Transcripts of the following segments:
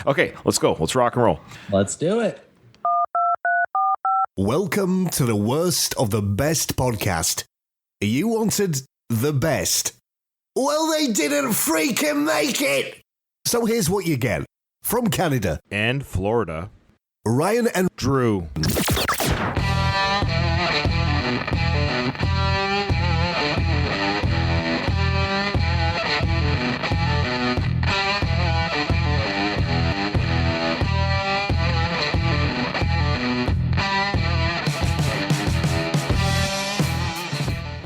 Okay, let's go. Let's rock and roll. Let's do it. Welcome to the worst of the best podcast. You wanted the best. Well, they didn't freaking make it. So here's what you get. From Canada And Florida. Ryan and Drew.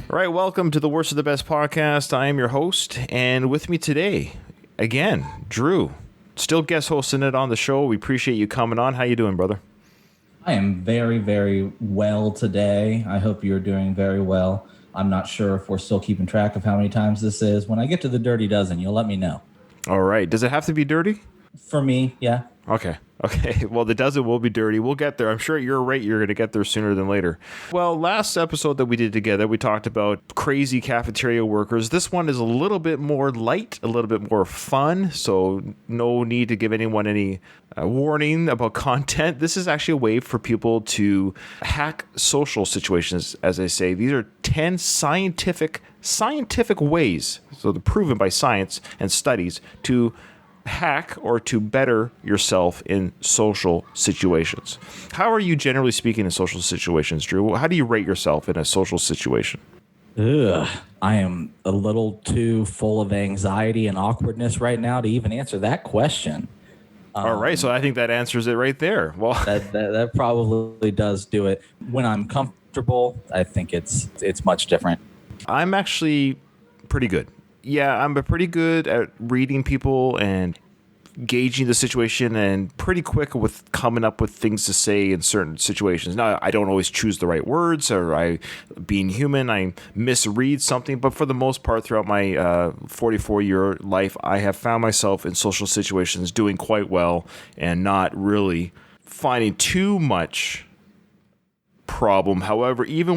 All right, welcome to the Worst of the Best podcast. I am your host, and with me today, again, Drew. Still guest hosting it on the show. We appreciate you coming on. How you doing, brother? I am very, very well today. I hope you're doing very well. I'm not sure if we're still keeping track of how many times this is. When I get to the dirty dozen, you'll let me know. All right. Does it have to be dirty? For me, yeah. Okay. Well, the dozen will be dirty. We'll get there. I'm sure you're right. You're going to get there sooner than later. Well, last episode that we did together, we talked about crazy cafeteria workers. This one is a little bit more light, a little bit more fun. So no need to give anyone any warning about content. This is actually a way for people to hack social situations, as I say. These are 10 scientific ways, so they're proven by science and studies, to hack or to better yourself in social situations. How are you generally speaking in social situations, Drew? How do you rate yourself in a social situation? I am a little too full of anxiety and awkwardness right now to even answer that question. All right, so I think that answers it right there. Well, that probably does do it. When I'm comfortable, I think it's much different. I'm actually pretty good. Yeah, I'm pretty good at reading people and gauging the situation and pretty quick with coming up with things to say in certain situations. Now, I don't always choose the right words, or being human, I misread something. But for the most part, throughout my 44-year life, I have found myself in social situations doing quite well and not really finding too much problem. However, even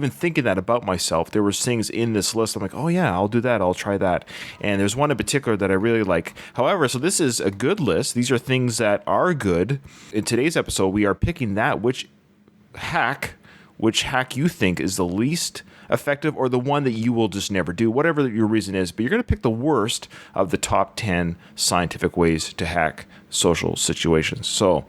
thinking that about myself, there was things in this list I'm like, oh yeah, I'll do that, I'll try that. And there's one in particular that I really like. However, so this is a good list. These are things that are good. In today's episode, we are picking which hack you think is the least effective, or the one that you will just never do, whatever your reason is. But you're going to pick the worst of the top 10 scientific ways to hack social situations. So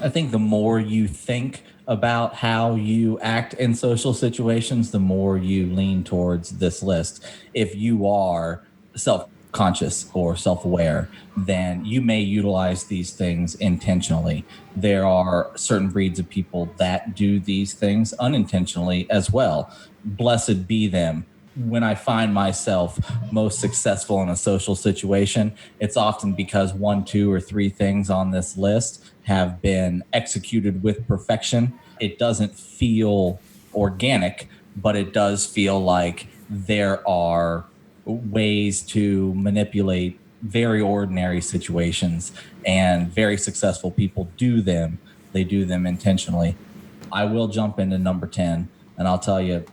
I think the more you think about how you act in social situations, the more you lean towards this list. If you are self-conscious or self-aware, then you may utilize these things intentionally. There are certain breeds of people that do these things unintentionally as well. Blessed be them. When I find myself most successful in a social situation, it's often because 1, 2, or 3 things on this list have been executed with perfection. It doesn't feel organic, but it does feel like there are ways to manipulate very ordinary situations, and very successful people do them. They do them intentionally. I will jump into number 10, and I'll tell you,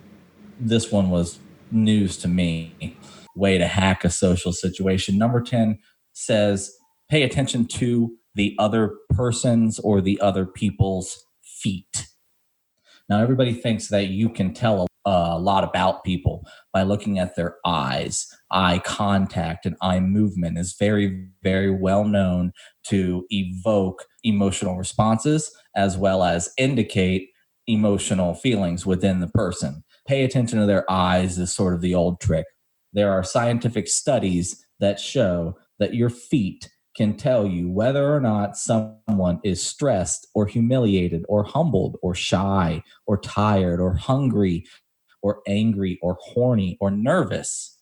this one was news to me. Way to hack a social situation. Number 10 says, pay attention to the other person's or the other people's feet. Now, everybody thinks that you can tell a lot about people by looking at their eyes. Eye contact and eye movement is very, very well known to evoke emotional responses as well as indicate emotional feelings within the person. Pay attention to their eyes is sort of the old trick. There are scientific studies that show that your feet can tell you whether or not someone is stressed or humiliated or humbled or shy or tired or hungry or angry or horny or nervous.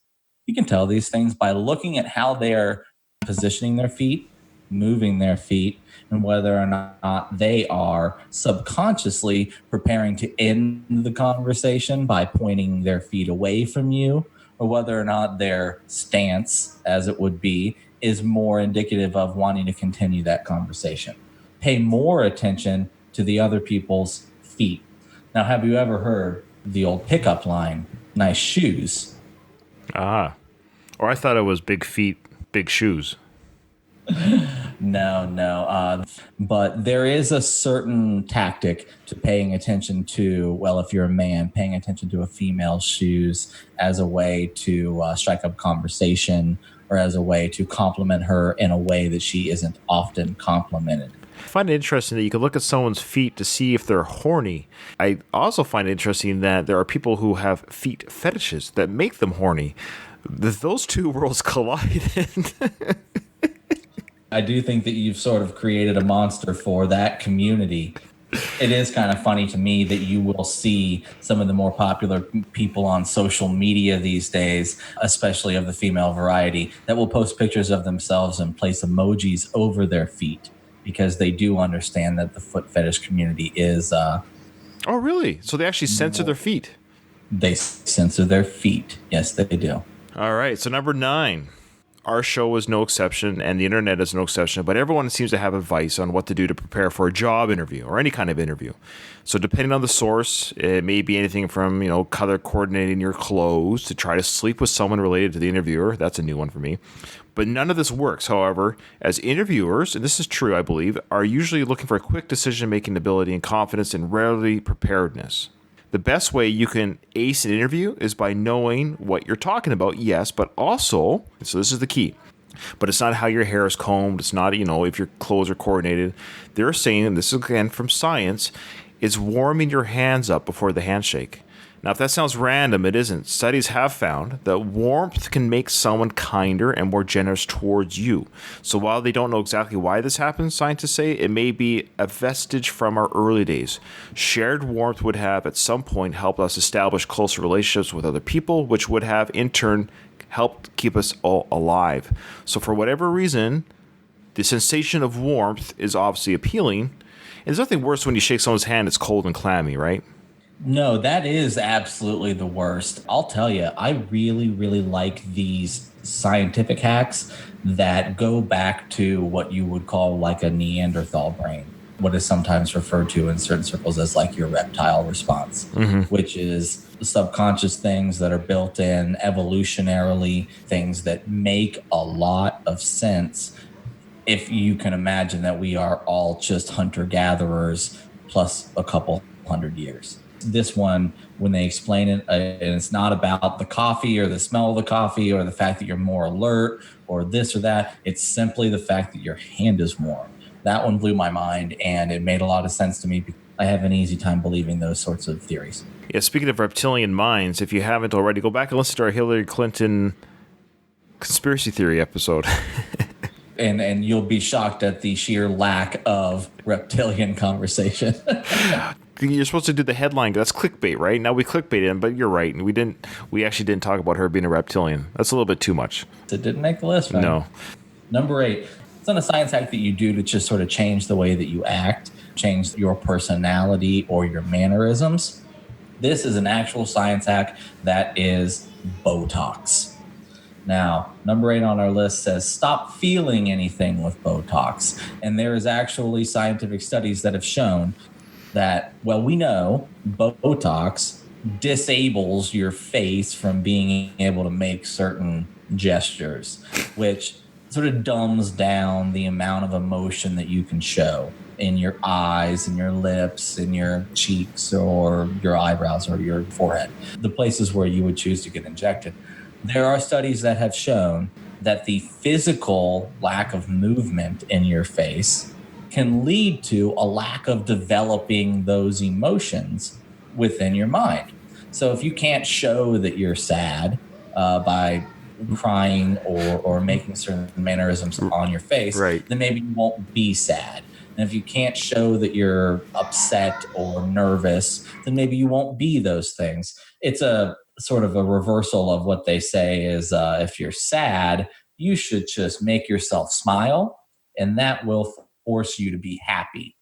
You can tell these things by looking at how they're positioning their feet, moving their feet, and whether or not they are subconsciously preparing to end the conversation by pointing their feet away from you, or whether or not their stance, as it would be, is more indicative of wanting to continue that conversation. Pay more attention to the other people's feet. Now, have you ever heard the old pickup line, nice shoes? Or I thought it was big feet, big shoes. No. But there is a certain tactic to paying attention to, well, if you're a man, paying attention to a female's shoes as a way to strike up conversation or as a way to compliment her in a way that she isn't often complimented. I find it interesting that you can look at someone's feet to see if they're horny. I also find it interesting that there are people who have feet fetishes that make them horny. Those two worlds collide. I do think that you've sort of created a monster for that community. It is kind of funny to me that you will see some of the more popular people on social media these days, especially of the female variety, that will post pictures of themselves and place emojis over their feet because they do understand that the foot fetish community is... Oh, really? So they actually censor their feet? They censor their feet. Yes, they do. All right, so number 9. Our show is no exception, and the internet is no exception, but everyone seems to have advice on what to do to prepare for a job interview or any kind of interview. So depending on the source, it may be anything from, color coordinating your clothes to try to sleep with someone related to the interviewer. That's a new one for me. But none of this works, however, as interviewers, and this is true, I believe, are usually looking for a quick decision-making ability and confidence and rarely preparedness. The best way you can ace an interview is by knowing what you're talking about, yes, but also, so this is the key, but it's not how your hair is combed, it's not, if your clothes are coordinated. They're saying, and this is again from science, it's warming your hands up before the handshake. Now, if that sounds random, it isn't. Studies have found that warmth can make someone kinder and more generous towards you. So while they don't know exactly why this happens, scientists say it may be a vestige from our early days. Shared warmth would have at some point helped us establish closer relationships with other people, which would have in turn helped keep us all alive. So for whatever reason, the sensation of warmth is obviously appealing. And there's nothing worse when you shake someone's hand, it's cold and clammy, right? No, that is absolutely the worst. I'll tell you, I really, really like these scientific hacks that go back to what you would call like a Neanderthal brain, what is sometimes referred to in certain circles as like your reptile response, which is subconscious things that are built in evolutionarily, things that make a lot of sense if you can imagine that we are all just hunter-gatherers plus a couple hundred years. This one, when they explain it, and it's not about the coffee or the smell of the coffee or the fact that you're more alert or this or that. It's simply the fact that your hand is warm. That one blew my mind, and it made a lot of sense to me. I have an easy time believing those sorts of theories. Yeah, speaking of reptilian minds, if you haven't already, go back and listen to our Hillary Clinton conspiracy theory episode. And you'll be shocked at the sheer lack of reptilian conversation. You're supposed to do the headline. That's clickbait, right? Now we clickbaited him, but you're right. We actually didn't talk about her being a reptilian. That's a little bit too much. It didn't make the list, right? No. Number 8. It's not a science hack that you do to just sort of change the way that you act, change your personality or your mannerisms. This is an actual science hack that is Botox. Now, number 8 on our list says stop feeling anything with Botox. And there is actually scientific studies that have shown that, well, we know Botox disables your face from being able to make certain gestures, which sort of dumbs down the amount of emotion that you can show in your eyes and your lips and your cheeks or your eyebrows or your forehead, the places where you would choose to get injected. There are studies that have shown that the physical lack of movement in your face can lead to a lack of developing those emotions within your mind. So if you can't show that you're sad by crying or making certain mannerisms on your face, right, then maybe you won't be sad. And if you can't show that you're upset or nervous, then maybe you won't be those things. It's a sort of a reversal of what they say is if you're sad, you should just make yourself smile, and that will force you to be happy.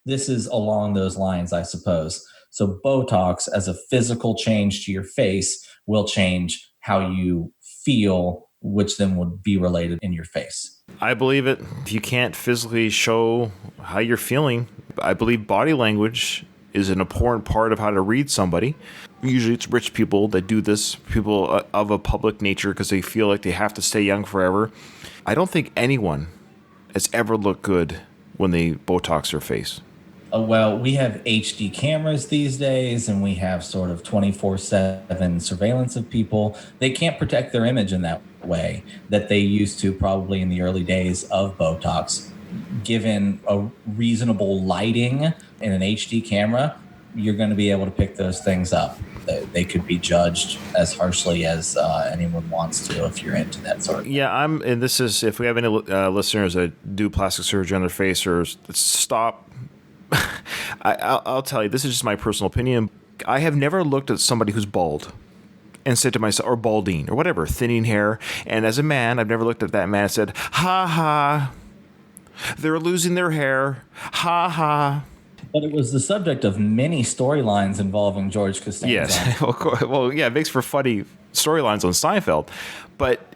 This is along those lines, I suppose. So Botox as a physical change to your face will change how you feel, which then would be related in your face. I believe it. If you can't physically show how you're feeling, I believe body language is an important part of how to read somebody. Usually it's rich people that do this, people of a public nature, because they feel like they have to stay young forever. I don't think anyone has ever looked good when they Botox their face? Well, we have HD cameras these days, and we have sort of 24/7 surveillance of people. They can't protect their image in that way that they used to probably in the early days of Botox. Given a reasonable lighting in an HD camera, you're going to be able to pick those things up. They could be judged as harshly as anyone wants to if you're into that sort of thing. Yeah, and this is, if we have any listeners that do plastic surgery on their face, or stop. I'll tell you, this is just my personal opinion. I have never looked at somebody who's bald and said to myself, or balding, or whatever, thinning hair. And as a man, I've never looked at that man and said, ha ha, they're losing their hair, ha ha. But it was the subject of many storylines involving George Costanza. Yes. Well, yeah, it makes for funny storylines on Seinfeld. But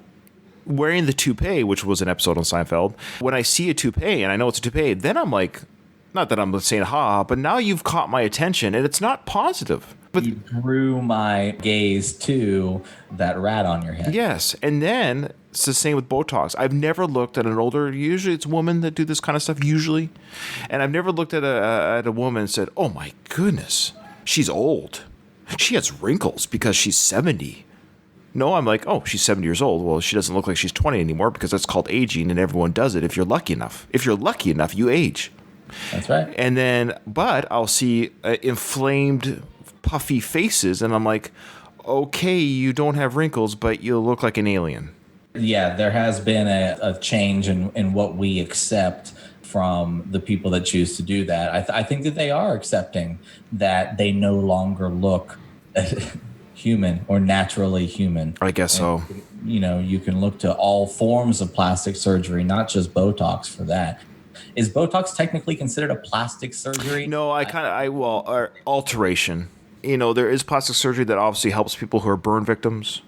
wearing the toupee, which was an episode on Seinfeld, when I see a toupee and I know it's a toupee, then I'm like, not that I'm saying ha, but now you've caught my attention, and it's not positive. But you drew my gaze to that rat on your head. Yes, and then it's the same with Botox. I've never looked at an older, usually it's women that do this kind of stuff, usually, and I've never looked at a woman and said, oh my goodness, she's old. She has wrinkles because she's 70. No, I'm like, oh, she's 70 years old. Well, she doesn't look like she's 20 anymore because that's called aging, and everyone does it if you're lucky enough. If you're lucky enough, you age. That's right. And then, but I'll see inflamed, puffy faces, and I'm like, okay, you don't have wrinkles, but you look like an alien. Yeah, there has been a change in what we accept from the people that choose to do that. I think that they are accepting that they no longer look human or naturally human. I guess so. You know, you can look to all forms of plastic surgery, not just Botox for that. Is Botox technically considered a plastic surgery? No, or alteration. You know, there is plastic surgery that obviously helps people who are burn victims,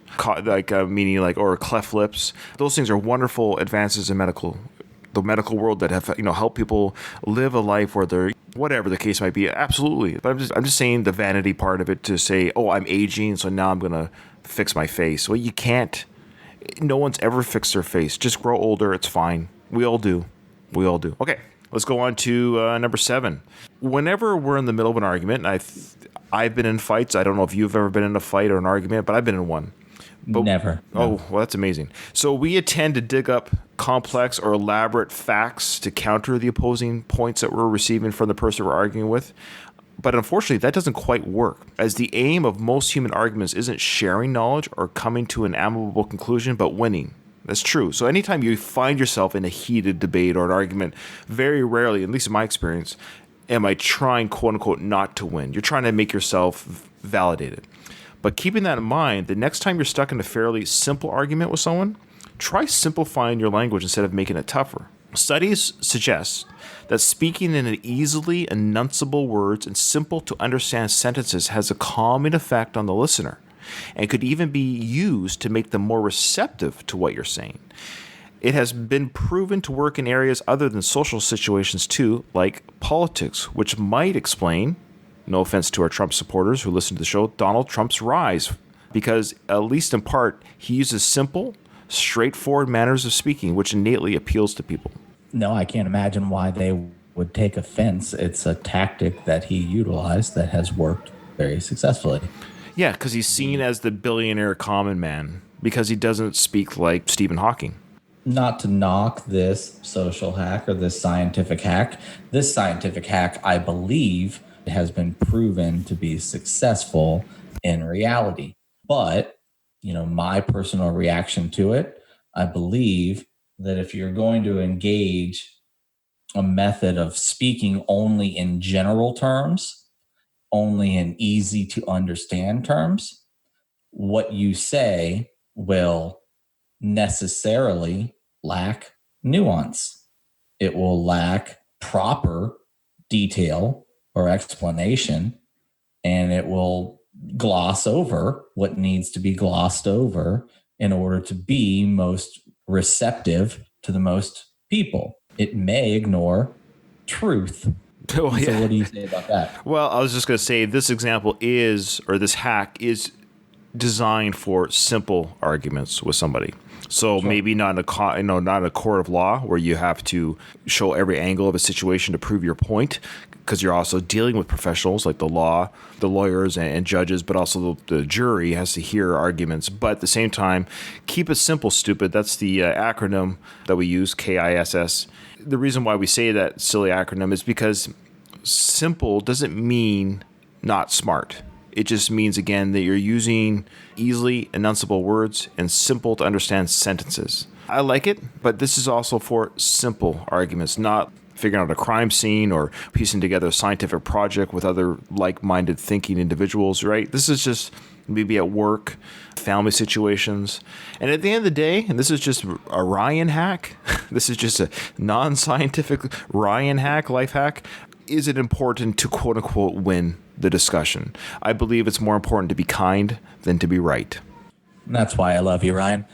meaning or cleft lips. Those things are wonderful advances in the medical world that have helped people live a life where they're whatever the case might be. Absolutely, but I'm just saying the vanity part of it to say, oh, I'm aging, so now I'm gonna fix my face. Well, you can't. No one's ever fixed their face. Just grow older. It's fine. We all do. Okay, let's go on to number 7. Whenever we're in the middle of an argument, I've been in fights. I don't know if you've ever been in a fight or an argument, but I've been in one. Never. Oh, well, that's amazing. So we tend to dig up complex or elaborate facts to counter the opposing points that we're receiving from the person we're arguing with. But unfortunately, that doesn't quite work, as the aim of most human arguments isn't sharing knowledge or coming to an amicable conclusion, but winning. That's true. So anytime you find yourself in a heated debate or an argument, very rarely, at least in my experience, am I trying, quote unquote, not to win. You're trying to make yourself validated. But keeping that in mind, the next time you're stuck in a fairly simple argument with someone, try simplifying your language instead of making it tougher. Studies suggest that speaking in an easily enunciable words and simple to understand sentences has a calming effect on the listener, and could even be used to make them more receptive to what you're saying. It has been proven to work in areas other than social situations too, like politics, which might explain, no offense to our Trump supporters who listen to the show, Donald Trump's rise, because at least in part, he uses simple, straightforward manners of speaking, which innately appeals to people. No, I can't imagine why they would take offense. It's a tactic that he utilized that has worked very successfully. Yeah, because he's seen as the billionaire common man, because he doesn't speak like Stephen Hawking. Not to knock this social hack or this scientific hack. This scientific hack, I believe, has been proven to be successful in reality. But, my personal reaction to it, I believe that if you're going to engage a method of speaking only in general terms, only in easy to understand terms, what you say will necessarily lack nuance. It will lack proper detail or explanation, and it will gloss over what needs to be glossed over in order to be most receptive to the most people. It may ignore truth. Oh, yeah. So what do you say about that? Well, I was just going to say this example this hack is designed for simple arguments with somebody. So maybe not not in a court of law where you have to show every angle of a situation to prove your point, because you're also dealing with professionals like the law, the lawyers and judges, but also the jury has to hear arguments. But at the same time, keep it simple, stupid. That's the acronym that we use, KISS. The reason why we say that silly acronym is because simple doesn't mean not smart. It just means, again, that you're using easily enunciable words and simple to understand sentences. I like it, but this is also for simple arguments, not figuring out a crime scene or piecing together a scientific project with other like-minded thinking individuals, right? This is just maybe at work, family situations. And at the end of the day, and this is just a Ryan hack, this is just a non-scientific Ryan hack, life hack, is it important to quote-unquote win the discussion? I believe it's more important to be kind than to be right. And that's why I love you, Ryan.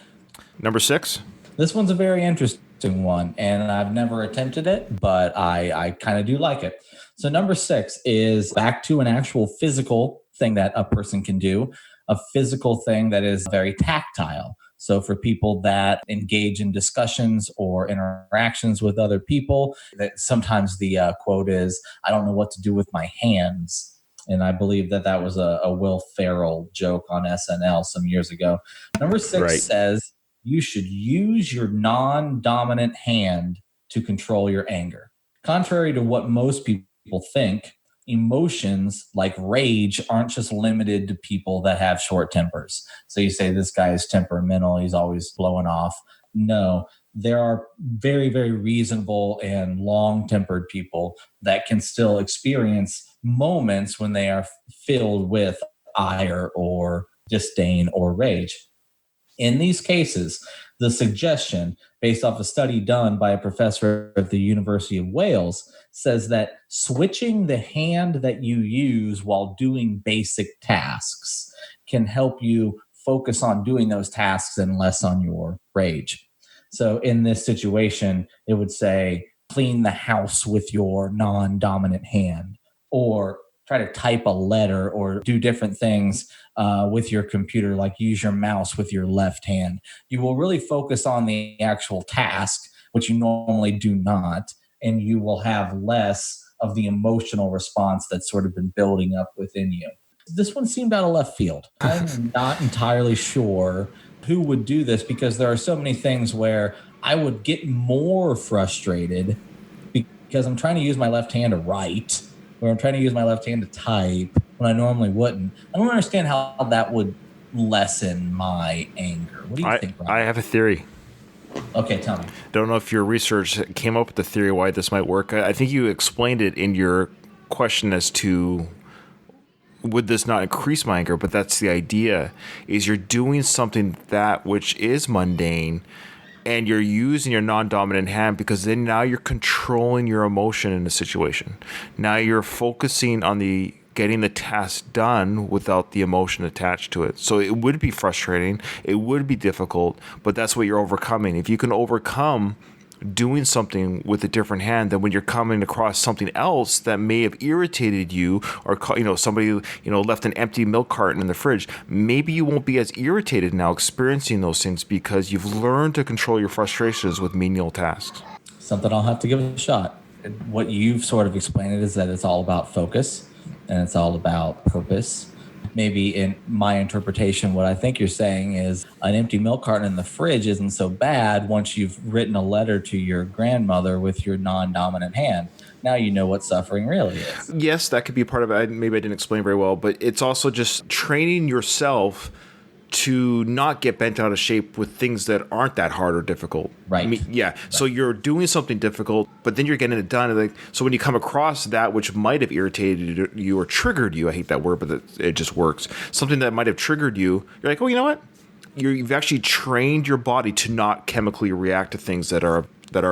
Number 6. This one's a very interesting one, and I've never attempted it, but I kind of do like it. So number 6 is back to an actual physical thing that a person can do, a physical thing that is very tactile. So for people that engage in discussions or interactions with other people, that sometimes the quote is, "I don't know what to do with my hands." And I believe that was a Will Ferrell joke on SNL some years ago. Number 6 says, you should use your non-dominant hand to control your anger. Contrary to what most people think, emotions like rage aren't just limited to people that have short tempers. So you say this guy is temperamental, he's always blowing off. No, there are very, very reasonable and long-tempered people that can still experience moments when they are filled with ire or disdain or rage. In these cases, the suggestion, based off a study done by a professor at the University of Wales, says that switching the hand that you use while doing basic tasks can help you focus on doing those tasks and less on your rage. So in this situation, it would say, clean the house with your non-dominant hand, or try to type a letter or do different things with your computer, like use your mouse with your left hand. You will really focus on the actual task, which you normally do not, and you will have less of the emotional response that's sort of been building up within you. This one seemed out of left field. I'm not entirely sure who would do this, because there are so many things where I would get more frustrated because I'm trying to use my left hand to write, or I'm trying to use my left hand to type when I normally wouldn't. I don't understand how that would lessen my anger. What do you think, Rob? I have a theory. Okay, tell me. Don't know if your research came up with the theory why this might work. I think you explained it in your question as to, would this not increase my anger? But that's the idea, is you're doing something that which is mundane, and you're using your non-dominant hand, because then now you're controlling your emotion in the situation. Now you're focusing on getting the task done without the emotion attached to it. So it would be frustrating, it would be difficult, but that's what you're overcoming. If you can overcome doing something with a different hand, then when you're coming across something else that may have irritated you, or somebody left an empty milk carton in the fridge, maybe you won't be as irritated now experiencing those things, because you've learned to control your frustrations with menial tasks. Something I'll have to give it a shot. What you've sort of explained it is that it's all about focus and it's all about purpose. Maybe in my interpretation, what I think you're saying is an empty milk carton in the fridge isn't so bad once you've written a letter to your grandmother with your non-dominant hand. Now you know what suffering really is. Yes, that could be part of it. Maybe I didn't explain very well, but it's also just training yourself to not get bent out of shape with things that aren't that hard or difficult. Right. Right. So you're doing something difficult, but then you're getting it done. So when you come across that which might have irritated you or triggered you, I hate that word, but it just works. Something that might have triggered you, you're like, oh, you know what? You've actually trained your body to not chemically react to things that are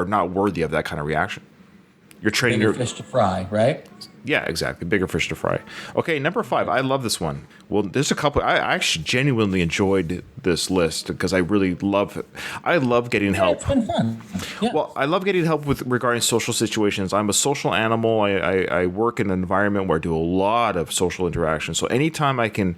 not worthy of that kind of reaction. You're training your fish to fry, right? Yeah, exactly. Bigger fish to fry. Okay, number 5. I love this one. Well, there's a couple. I actually genuinely enjoyed this list because I really love it. I love getting help. It's been fun. Yeah. Well, I love getting help regarding social situations. I'm a social animal. I work in an environment where I do a lot of social interaction. So anytime I can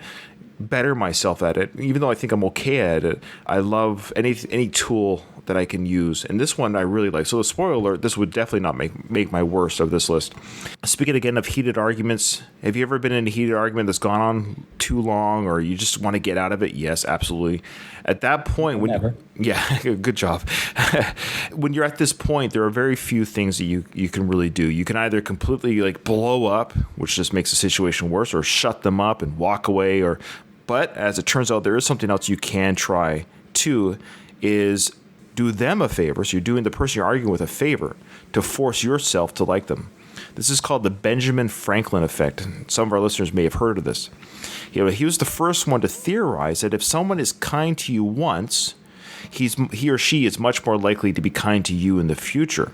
better myself at it. Even though I think I'm okay at it, I love any tool that I can use. And this one I really like. So the spoiler alert, this would definitely not make my worst of this list. Speaking again of heated arguments, have you ever been in a heated argument that's gone on too long or you just want to get out of it? Yes, absolutely. At that point, Never. yeah, good job. When you're at this point, there are very few things that you can really do. You can either completely like blow up, which just makes the situation worse, or shut them up and walk away. But as it turns out, there is something else you can try too, is do them a favor. So you're doing the person you're arguing with a favor to force yourself to like them. This is called the Benjamin Franklin effect. Some of our listeners may have heard of this. He was the first one to theorize that if someone is kind to you once, he or she is much more likely to be kind to you in the future.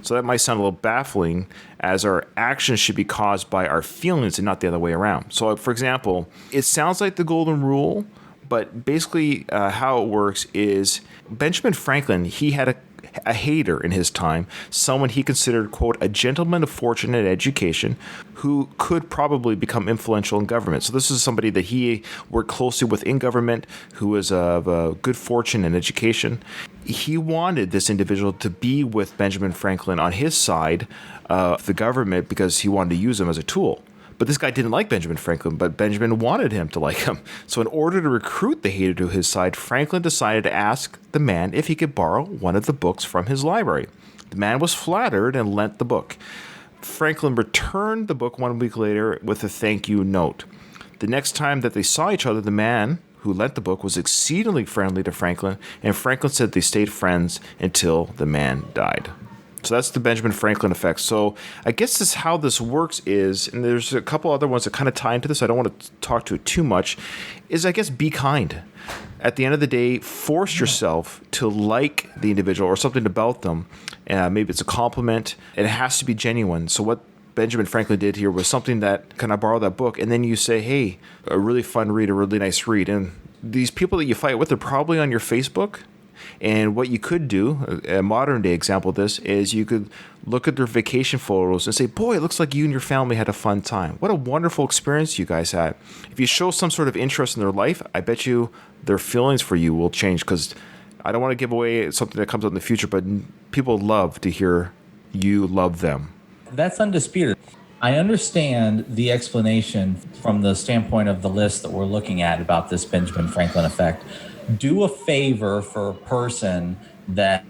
So that might sound a little baffling, as our actions should be caused by our feelings and not the other way around. So, for example, it sounds like the golden rule, but basically how it works is Benjamin Franklin, he had a hater in his time, someone he considered, quote, a gentleman of fortune and education who could probably become influential in government. So this is somebody that he worked closely with in government, who was of good fortune and education. He wanted this individual to be with Benjamin Franklin on his side of the government because he wanted to use him as a tool. But this guy didn't like Benjamin Franklin, but Benjamin wanted him to like him. So in order to recruit the hater to his side, Franklin decided to ask the man if he could borrow one of the books from his library. The man was flattered and lent the book. Franklin returned the book 1 week later with a thank you note. The next time that they saw each other, the man who lent the book was exceedingly friendly to Franklin, and Franklin said they stayed friends until the man died. So that's the Benjamin Franklin effect. So I guess this how this works is, and there's a couple other ones that kind of tie into this, I don't want to talk to it too much, is I guess be kind. At the end of the day, force yourself to like the individual or something about them. Maybe it's a compliment, and it has to be genuine. So what Benjamin Franklin did here was something that, can I borrow that book? And then you say, hey, a really fun read, a really nice read. And these people that you fight with are probably on your Facebook. And what you could do, a modern day example of this, is you could look at their vacation photos and say, boy, it looks like you and your family had a fun time. What a wonderful experience you guys had. If you show some sort of interest in their life, I bet you their feelings for you will change, because I don't want to give away something that comes out in the future, but people love to hear you love them. That's undisputed. I understand the explanation from the standpoint of the list that we're looking at about this Benjamin Franklin effect. Do a favor for a person that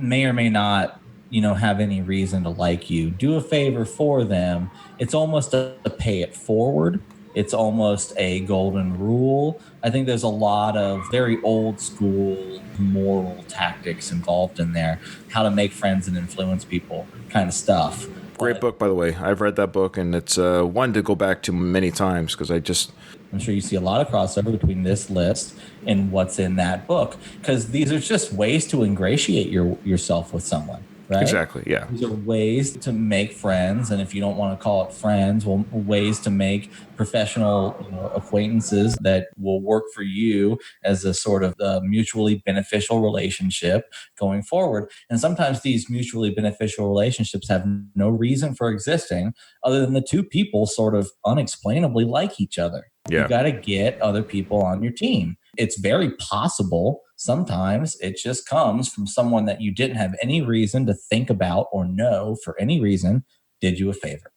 may or may not, have any reason to like you. Do a favor for them. It's almost a pay it forward. It's almost a golden rule. I think there's a lot of very old school moral tactics involved in there. How to make friends and influence people kind of stuff. Great book, by the way. I've read that book, and it's one to go back to many times, because I'm sure you see a lot of crossover between this list and what's in that book, because these are just ways to ingratiate yourself with someone, right? Exactly, yeah. These are ways to make friends, and if you don't want to call it friends, well, ways to make professional acquaintances that will work for you as a sort of mutually beneficial relationship going forward. And sometimes these mutually beneficial relationships have no reason for existing other than the two people sort of unexplainably like each other. Yeah. You got to get other people on your team. It's very possible sometimes it just comes from someone that you didn't have any reason to think about or know for any reason did you a favor.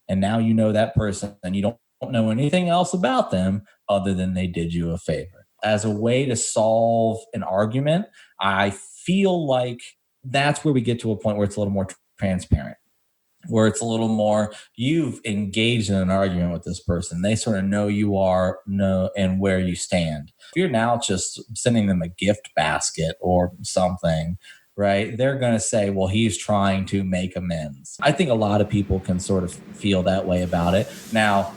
And now you know that person and you don't know anything else about them other than they did you a favor. As a way to solve an argument, I feel like that's where we get to a point where it's a little more transparent, where it's a little more, you've engaged in an argument with this person. They sort of know and where you stand. If you're now just sending them a gift basket or something, right, they're going to say, well, he's trying to make amends. I think a lot of people can sort of feel that way about it. Now,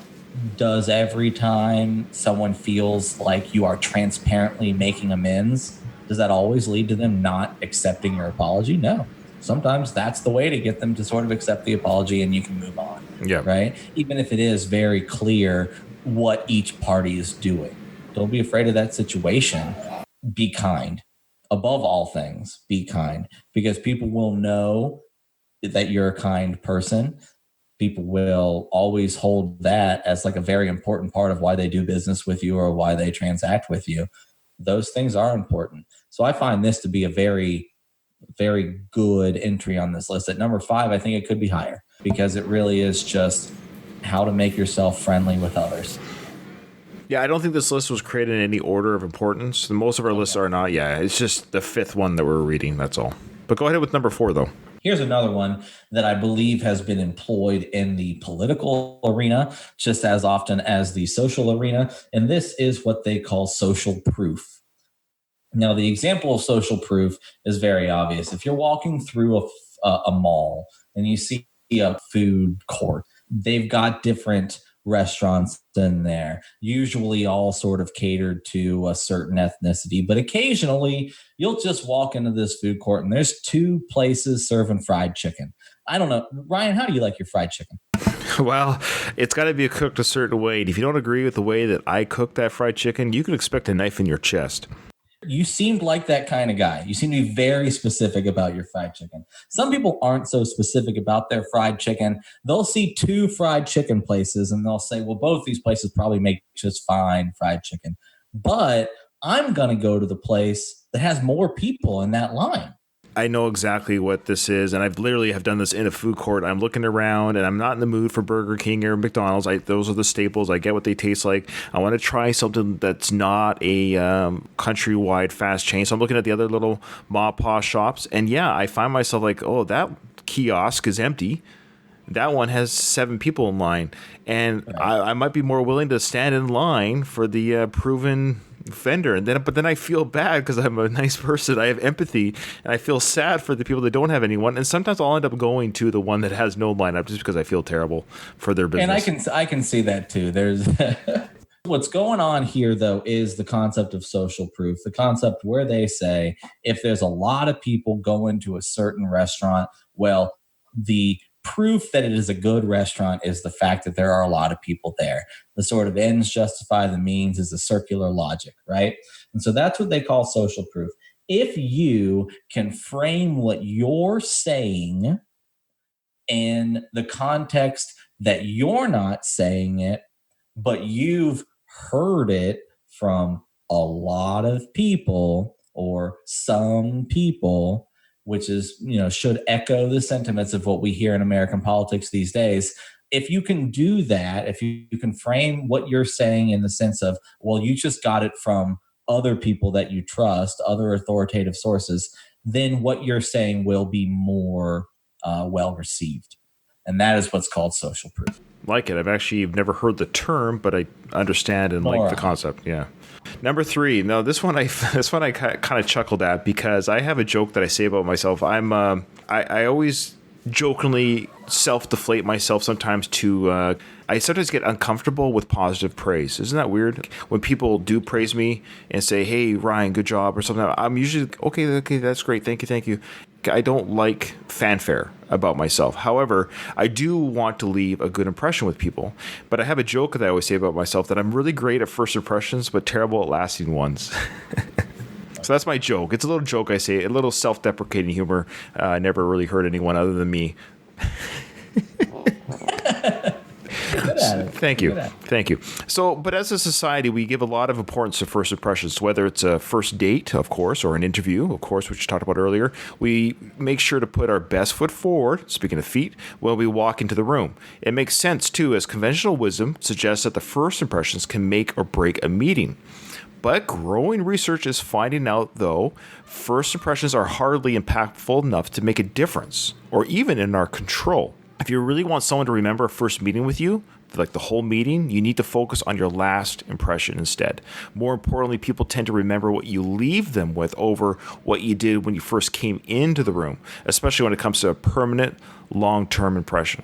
does every time someone feels like you are transparently making amends, does that always lead to them not accepting your apology? No. Sometimes that's the way to get them to sort of accept the apology and you can move on. Yeah. Right? Even if it is very clear what each party is doing. Don't be afraid of that situation. Be kind. Above all things, be kind, because people will know that you're a kind person people will always hold that as like a very important part of why they do business with you or why they transact with you. Those things are important. So I find this to be a very, very good entry on this list. At number 5, I think it could be higher because it really is just how to make yourself friendly with others. Yeah, I don't think this list was created in any order of importance. Most of our lists are not. Yeah, it's just the 5th one that we're reading. That's all. But go ahead with number 4, though. Here's another one that I believe has been employed in the political arena just as often as the social arena. And this is what they call social proof. Now, the example of social proof is very obvious. If you're walking through a mall and you see a food court, they've got different restaurants in there, usually all sort of catered to a certain ethnicity. But occasionally you'll just walk into this food court and there's 2 places serving fried chicken. I don't know. Ryan, how do you like your fried chicken? Well, it's got to be cooked a certain way. And if you don't agree with the way that I cook that fried chicken, you can expect a knife in your chest. You seemed like that kind of guy. You seem to be very specific about your fried chicken. Some people aren't so specific about their fried chicken. They'll see 2 fried chicken places and they'll say, well, both these places probably make just fine fried chicken. But I'm going to go to the place that has more people in that line. I know exactly what this is, and I've literally have done this in a food court. I'm looking around, and I'm not in the mood for Burger King or McDonald's. Those are the staples. I get what they taste like. I want to try something that's not a countrywide fast chain. So I'm looking at the other little ma pa shops, and yeah, I find myself like, oh, that kiosk is empty. That one has 7 people in line, and I might be more willing to stand in line for the proven vendor, but then I feel bad because I'm a nice person. I have empathy, and I feel sad for the people that don't have anyone. And sometimes I'll end up going to the one that has no lineup just because I feel terrible for their business. And I can see that too. There's what's going on here though is the concept of social proof, the concept where they say if there's a lot of people going to a certain restaurant, well, the proof that it is a good restaurant is the fact that there are a lot of people there. The sort of ends justify the means is a circular logic, right? And so that's what they call social proof. If you can frame what you're saying in the context that you're not saying it, but you've heard it from a lot of people or some people, which is, should echo the sentiments of what we hear in American politics these days. If you can do that, if you can frame what you're saying in the sense of, well, you just got it from other people that you trust, other authoritative sources, then what you're saying will be more well received. And that is what's called social proof. Like it. I've never heard the term, but I understand and like the concept. Yeah. Number 3. No, this one I kind of chuckled at because I have a joke that I say about myself. I always jokingly self-deflate myself sometimes to I sometimes get uncomfortable with positive praise. Isn't that weird? When people do praise me and say, hey, Ryan, good job or something, I'm usually, okay, that's great. Thank you. I don't like fanfare about myself. However, I do want to leave a good impression with people. But I have a joke that I always say about myself that I'm really great at first impressions, but terrible at lasting ones. So that's my joke. It's a little joke I say, a little self-deprecating humor. Never really hurt anyone other than me. Thank you. So, but as a society, we give a lot of importance to first impressions, whether it's a first date, of course, or an interview, of course, which you talked about earlier. We make sure to put our best foot forward, speaking of feet, when we walk into the room. It makes sense, too, as conventional wisdom suggests that the first impressions can make or break a meeting. But growing research is finding out, though, first impressions are hardly impactful enough to make a difference, or even in our control. If you really want someone to remember a first meeting with you, like the whole meeting, you need to focus on your last impression instead. More importantly, people tend to remember what you leave them with over what you did when you first came into the room, especially when it comes to a permanent, long-term impression.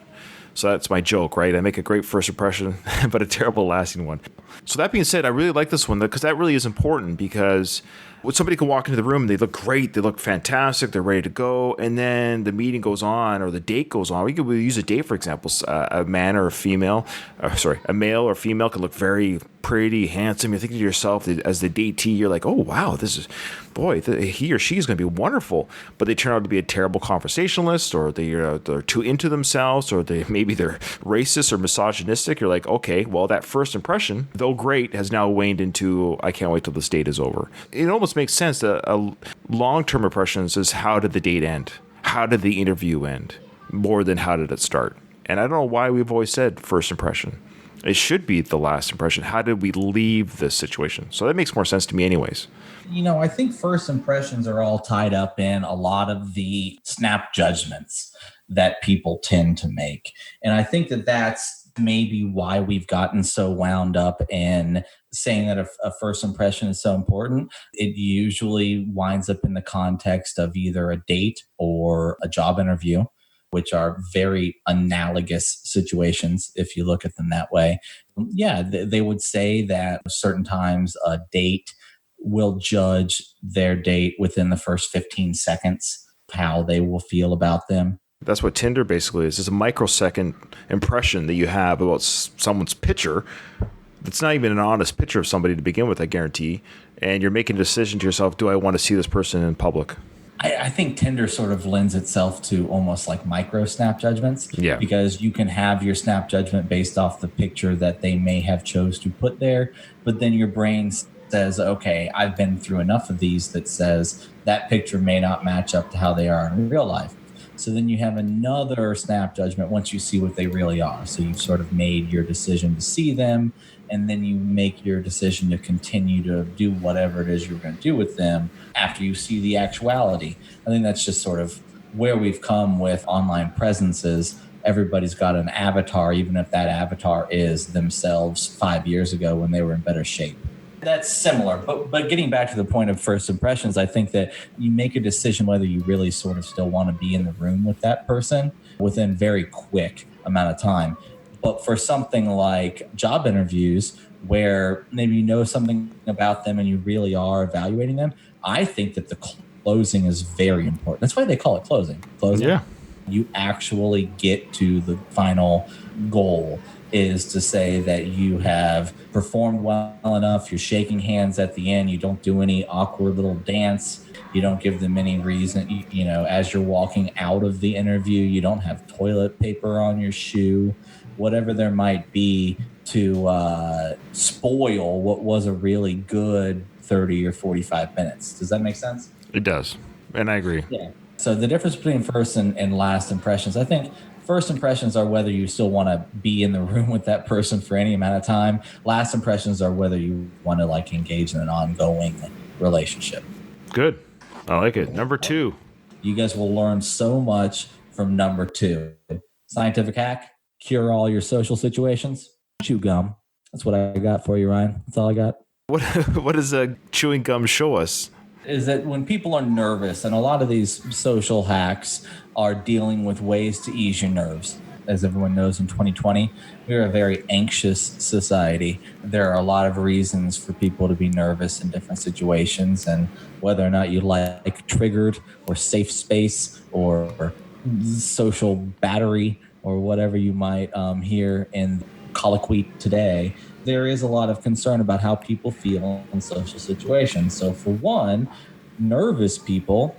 So that's my joke, right? I make a great first impression, but a terrible lasting one. So that being said, I really like this one because that really is important because When somebody can walk into the room, they look great, they look fantastic, they're ready to go, and then the meeting goes on or the date goes on. We could use a date, for example. A man or a female, a male or female could look very pretty, handsome. You're thinking to yourself as the datee, you're like, oh, wow, he or she is going to be wonderful. But they turn out to be a terrible conversationalist, or they're too into themselves, or maybe they're racist or misogynistic. You're like, okay, well, that first impression, though great, has now waned into, I can't wait till this date is over. It almost makes sense that a long-term impressions is, how did the date end? How did the interview end? More than how did it start? And I don't know why we've always said first impression. It should be the last impression. How did we leave this situation? So that makes more sense to me anyways. I think first impressions are all tied up in a lot of the snap judgments that people tend to make. And I think that that's maybe why we've gotten so wound up in saying that a first impression is so important. It usually winds up in the context of either a date or a job interview, which are very analogous situations if you look at them that way. Yeah, they would say that certain times a date will judge their date within the first 15 seconds, how they will feel about them. That's what Tinder basically is. It's a microsecond impression that you have about someone's picture. It's not even an honest picture of somebody to begin with, I guarantee. And you're making a decision to yourself, do I want to see this person in public? I think Tinder sort of lends itself to almost like micro snap judgments. Yeah. Because you can have your snap judgment based off the picture that they may have chose to put there. But then your brain says, okay, I've been through enough of these that says that picture may not match up to how they are in real life. So then you have another snap judgment once you see what they really are. So you've sort of made your decision to see them, and then you make your decision to continue to do whatever it is you're going to do with them after you see the actuality. I think that's just sort of where we've come with online presences. Everybody's got an avatar, even if that avatar is themselves 5 years ago when they were in better shape. That's similar, but getting back to the point of first impressions, I think that you make a decision whether you really sort of still want to be in the room with that person within very quick amount of time. But for something like job interviews, where maybe you know something about them and you really are evaluating them, I think that the closing is very important. That's why they call it closing. Closing. Yeah. You actually get to the final goal, is to say that you have performed well enough. You're shaking hands at the end. You don't do any awkward little dance. You don't give them any reason. As you're walking out of the interview, you don't have toilet paper on your shoe, whatever there might be to spoil what was a really good 30 or 45 minutes. Does that make sense? It does. And I agree. Yeah. So the difference between first and last impressions, I think first impressions are whether you still want to be in the room with that person for any amount of time. Last impressions are whether you want to engage in an ongoing relationship. Good. I like it. Number 2. You guys will learn so much from number 2. Scientific hack: cure all your social situations. Chew gum. That's what I got for you, Ryan. That's all I got. What does chewing gum show us? Is that when people are nervous, and a lot of these social hacks are dealing with ways to ease your nerves. As everyone knows, in 2020, we're a very anxious society. There are a lot of reasons for people to be nervous in different situations, and whether or not you like triggered or safe space or social battery or whatever you might hear in colloquy today, there is a lot of concern about how people feel in social situations. So for one, nervous people,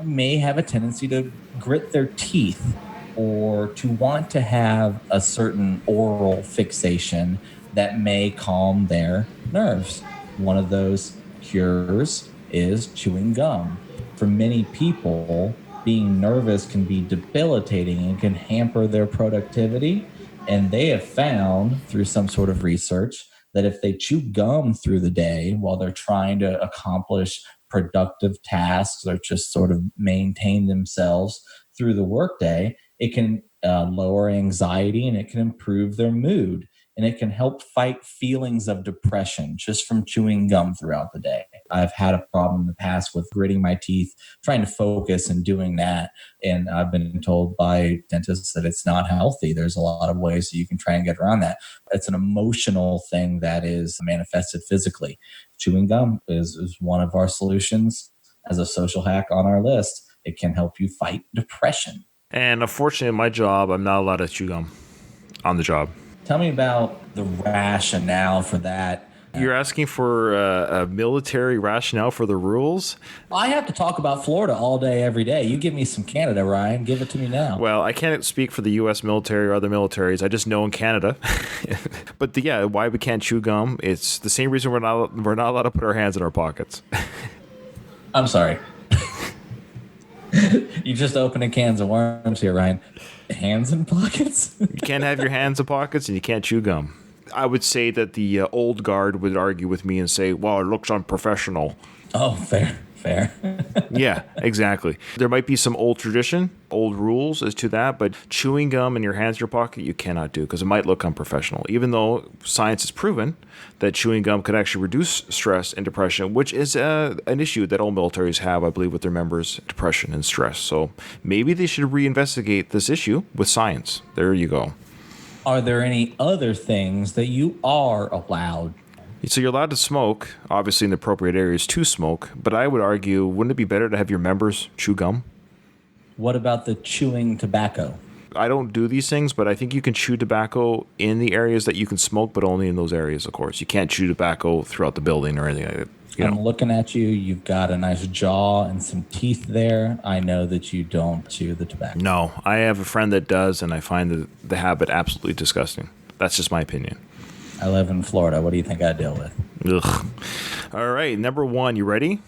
may have a tendency to grit their teeth or to want to have a certain oral fixation that may calm their nerves. One of those cures is chewing gum. For many people, being nervous can be debilitating and can hamper their productivity. And they have found through some sort of research that if they chew gum through the day while they're trying to accomplish productive tasks or just sort of maintain themselves through the workday, it can lower anxiety and it can improve their mood. And it can help fight feelings of depression just from chewing gum throughout the day. I've had a problem in the past with gritting my teeth, trying to focus and doing that. And I've been told by dentists that it's not healthy. There's a lot of ways that you can try and get around that. It's an emotional thing that is manifested physically. Chewing gum is one of our solutions as a social hack on our list. It can help you fight depression. And unfortunately, in my job, I'm not allowed to chew gum on the job. Tell me about the rationale for that. You're asking for a military rationale for the rules? I have to talk about Florida all day, every day. You give me some Canada, Ryan. Give it to me now. Well, I can't speak for the U.S. military or other militaries. I just know in Canada. But yeah, why we can't chew gum? It's the same reason we're not allowed to put our hands in our pockets. I'm sorry. You just opened a cans of worms here, Ryan. Hands in pockets? You can't have your hands in pockets and you can't chew gum. I would say that the old guard would argue with me and say, well, it looks unprofessional. Oh, fair. Yeah, exactly. There might be some old tradition, old rules as to that, but chewing gum in your hands in your pocket, you cannot do because it might look unprofessional, even though science has proven that chewing gum could actually reduce stress and depression, which is an issue that all militaries have, I believe, with their members, depression and stress. So maybe they should reinvestigate this issue with science. There you go. Are there any other things that you are allowed? So you're allowed to smoke, obviously in the appropriate areas to smoke, but I would argue, wouldn't it be better to have your members chew gum? What about the chewing tobacco? I don't do these things, but I think you can chew tobacco in the areas that you can smoke, but only in those areas, of course. You can't chew tobacco throughout the building or anything like that. I'm looking at you. You've got a nice jaw and some teeth there. I know that you don't chew the tobacco. No, I have a friend that does, and I find the habit absolutely disgusting. That's just my opinion. I live in Florida. What do you think I deal with? Ugh. All right, number 1, you ready?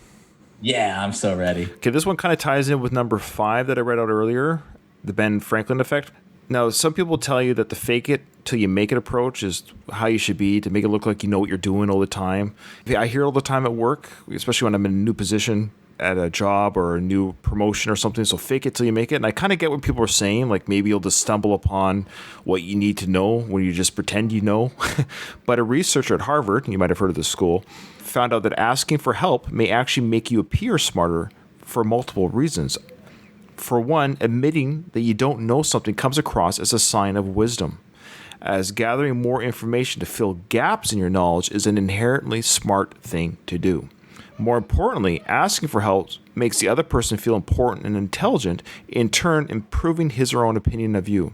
Yeah, I'm so ready. Okay, this one kind of ties in with number 5 that I read out earlier, the Ben Franklin effect. Now, some people tell you that the fake it till you make it approach is how you should be, to make it look like you know what you're doing all the time. I hear it all the time at work, especially when I'm in a new position at a job or a new promotion or something. So fake it till you make it. And I kind of get what people are saying. Like maybe you'll just stumble upon what you need to know when you just pretend you know. But a researcher at Harvard, you might have heard of this school, found out that asking for help may actually make you appear smarter for multiple reasons. For one, admitting that you don't know something comes across as a sign of wisdom, as gathering more information to fill gaps in your knowledge is an inherently smart thing to do. More importantly, asking for help makes the other person feel important and intelligent, in turn improving his or her own opinion of you.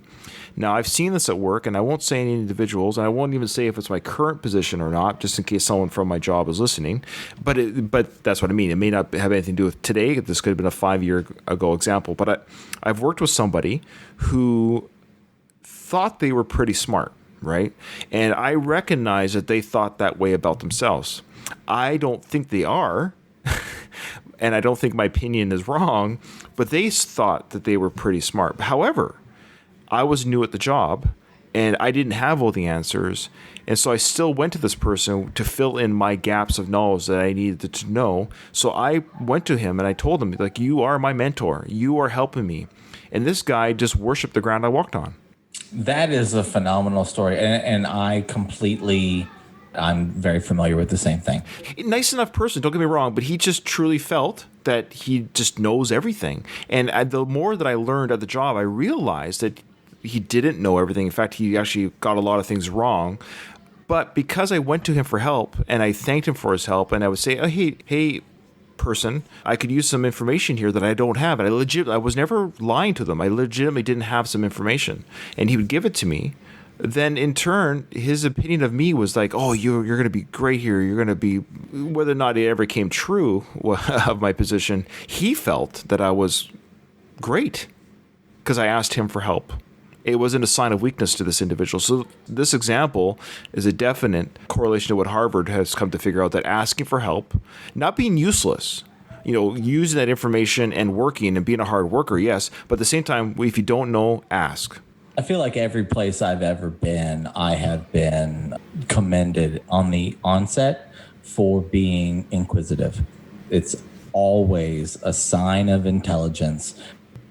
Now, I've seen this at work, and I won't say any individuals, and I won't even say if it's my current position or not, just in case someone from my job is listening. But that's what I mean. It may not have anything to do with today. This could have been a 5-year ago example. But I've worked with somebody who thought they were pretty smart, right? And I recognize that they thought that way about themselves. I don't think they are, and I don't think my opinion is wrong, but they thought that they were pretty smart. However, I was new at the job, and I didn't have all the answers, and so I still went to this person to fill in my gaps of knowledge that I needed to know. So I went to him, and I told him, like, you are my mentor. You are helping me. And this guy just worshiped the ground I walked on. That is a phenomenal story, and I'm very familiar with the same thing. Nice enough person, don't get me wrong, but he just truly felt that he just knows everything. And the more that I learned at the job, I realized that he didn't know everything. In fact, he actually got a lot of things wrong. But because I went to him for help, and I thanked him for his help, and I would say, oh, hey, person, I could use some information here that I don't have. And I was never lying to them. I legitimately didn't have some information. And he would give it to me. Then in turn, his opinion of me was like, oh, you're going to be great here. You're going to be, whether or not it ever came true of my position, he felt that I was great because I asked him for help. It wasn't a sign of weakness to this individual. So this example is a definite correlation to what Harvard has come to figure out, that asking for help, not being useless, using that information and working and being a hard worker, yes, but at the same time, if you don't know, ask. I feel like every place I've ever been, I have been commended on the onset for being inquisitive. It's always a sign of intelligence.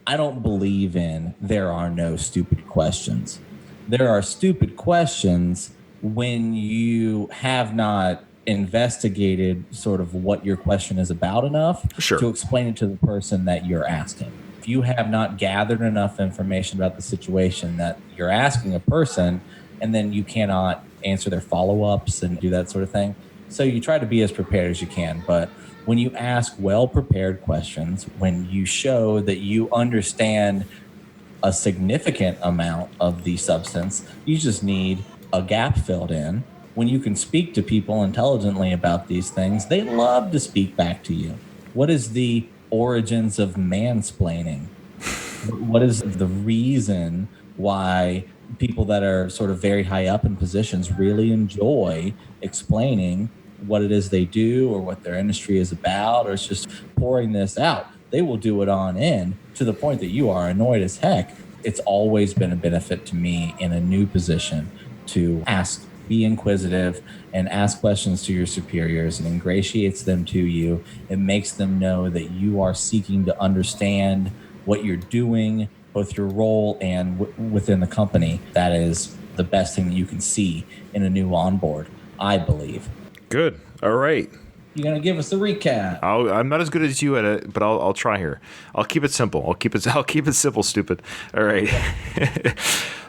I don't believe in there are no stupid questions. There are stupid questions when you have not investigated sort of what your question is about enough Sure. to explain it to the person that you're asking. If you have not gathered enough information about the situation that you're asking a person, and then you cannot answer their follow-ups and do that sort of thing. So you try to be as prepared as you can. But when you ask well-prepared questions, when you show that you understand a significant amount of the substance, you just need a gap filled in. When you can speak to people intelligently about these things, they love to speak back to you. What is the origins of mansplaining? What is the reason why people that are sort of very high up in positions really enjoy explaining what it is they do or what their industry is about, or it's just pouring this out? They will do it on end to the point that you are annoyed as heck. It's always been a benefit to me in a new position to ask, be inquisitive, and ask questions to your superiors. It ingratiates them to you. It makes them know that you are seeking to understand what you're doing, both your role and within the company. That is the best thing that you can see in a new onboard, I believe. Good. All right. You're going to give us a recap. I'm not as good as you at it, but I'll try here. I'll keep it simple. I'll keep it simple, stupid. All right.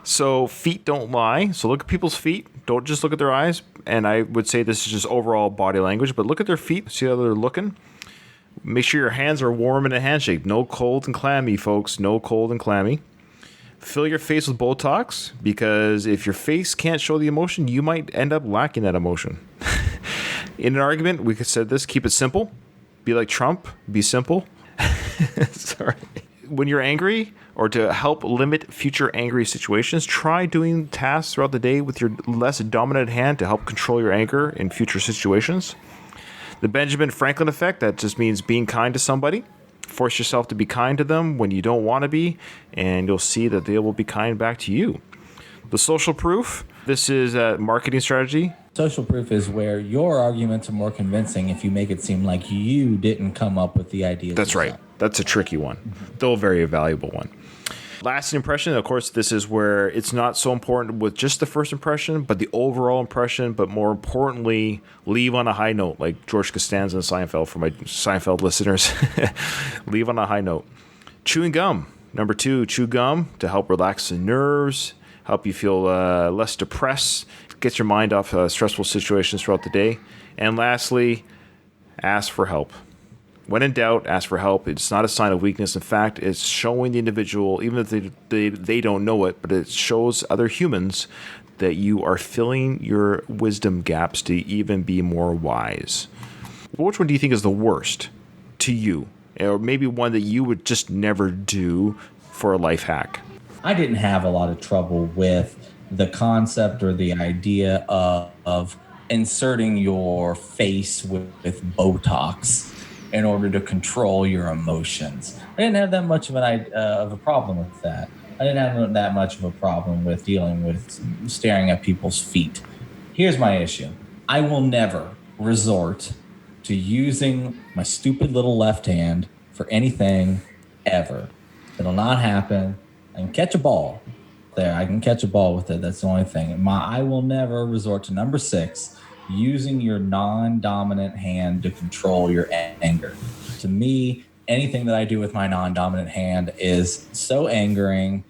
So feet don't lie. So look at people's feet. Don't just look at their eyes. And I would say this is just overall body language, but look at their feet. See how they're looking. Make sure your hands are warm in a handshake. No cold and clammy, folks. No cold and clammy. Fill your face with Botox, because if your face can't show the emotion, you might end up lacking that emotion. In an argument, we could say this: keep it simple. Be like Trump. Be simple. Sorry. When you're angry, or to help limit future angry situations, try doing tasks throughout the day with your less dominant hand to help control your anger in future situations. The Benjamin Franklin effect, that just means being kind to somebody. Force yourself to be kind to them when you don't want to be, and you'll see that they will be kind back to you. The social proof, this is a marketing strategy. Social proof is where your arguments are more convincing if you make it seem like you didn't come up with the idea. That's right. That's a tricky one, though a very valuable one. Lasting impression, of course, this is where it's not so important with just the first impression, but the overall impression, but more importantly, leave on a high note, like George Costanza and Seinfeld, for my Seinfeld listeners. Leave on a high note. Chewing gum. Number 2, chew gum to help relax the nerves, help you feel less depressed, get your mind off stressful situations throughout the day. And lastly, ask for help. When in doubt, ask for help. It's not a sign of weakness. In fact, it's showing the individual, even if they don't know it, but it shows other humans that you are filling your wisdom gaps to even be more wise. Which one do you think is the worst to you? Or maybe one that you would just never do for a life hack? I didn't have a lot of trouble with the concept or the idea of inserting your face with Botox in order to control your emotions. I didn't have that much of a problem with that. I didn't have that much of a problem with dealing with staring at people's feet. Here's my issue. I will never resort to using my stupid little left hand for anything ever. It'll not happen. I can catch a ball there. I can catch a ball with it. That's the only thing. I will never resort to number 6, using your non-dominant hand to control your anger. To me, anything that I do with my non-dominant hand is so angering,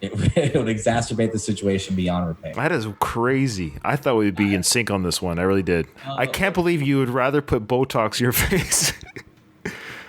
it would exacerbate the situation beyond repair. That is crazy. I thought we'd be in sync on this one. I really did. I can't believe you would rather put Botox in your face.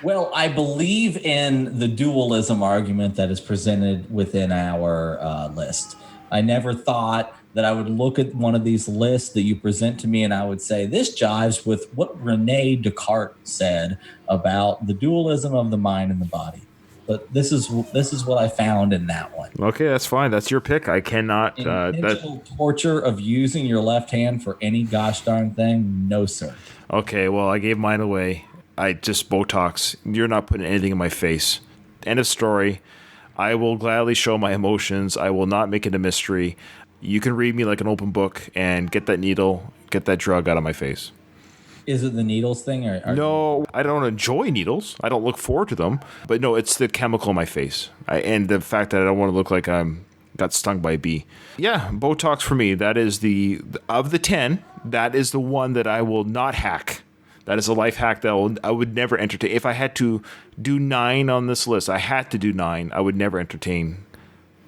Well, I believe in the dualism argument that is presented within our list. I never thought that I would look at one of these lists that you present to me and I would say, this jives with what Rene Descartes said about the dualism of the mind and the body. But this is what I found in that one. Okay, that's fine. That's your pick. I cannot. Intentional torture of using your left hand for any gosh darn thing? No, sir. Okay, well, I gave mine away. I just Botox. You're not putting anything in my face. End of story. I will gladly show my emotions. I will not make it a mystery. You can read me like an open book and get that needle, get that drug out of my face. Is it the needles thing? No, I don't enjoy needles. I don't look forward to them. But no, it's the chemical in my face. And the fact that I don't want to look like I'm got stung by a bee. Yeah, Botox for me. That is of the 10, that is the one that I will not hack. That is a life hack that I would never entertain. If I had to do 9 on this list, I had to do 9. I would never entertain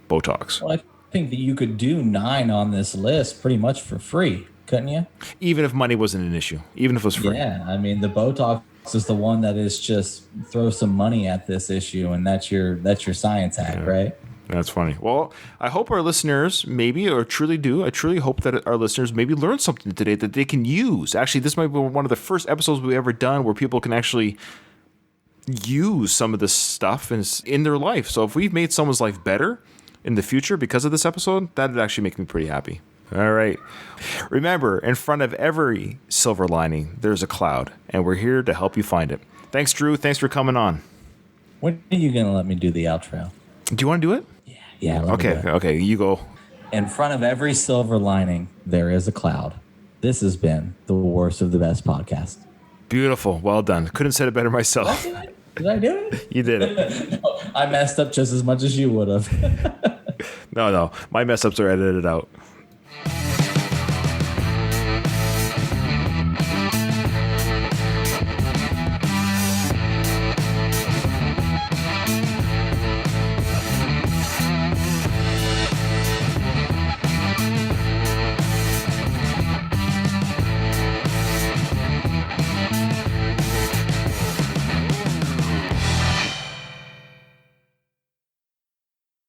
Botox. Well, I think that you could do 9 on this list pretty much for free, couldn't you? Even if money wasn't an issue, even if it was free. Yeah, I mean, the Botox is the one that is just throw some money at this issue, and that's your science hack, right? That's funny. Well, I hope our listeners maybe, or truly do, I truly hope that our listeners maybe learn something today that they can use. Actually, this might be one of the first episodes we've ever done where people can actually use some of this stuff in their life. So if we've made someone's life better in the future because of this episode, that would actually make me pretty happy. All right. Remember, in front of every silver lining, there's a cloud, and we're here to help you find it. Thanks, Drew. Thanks for coming on. When are you going to let me do the outro? Do you want to do it? Yeah. Let me do it. Okay, you go. In front of every silver lining, there is a cloud. This has been the Worst of the Best podcast. Beautiful. Well done. Couldn't have said it better myself. Did I do it? You did it. No, I messed up just as much as you would have. No. My mess ups are edited out.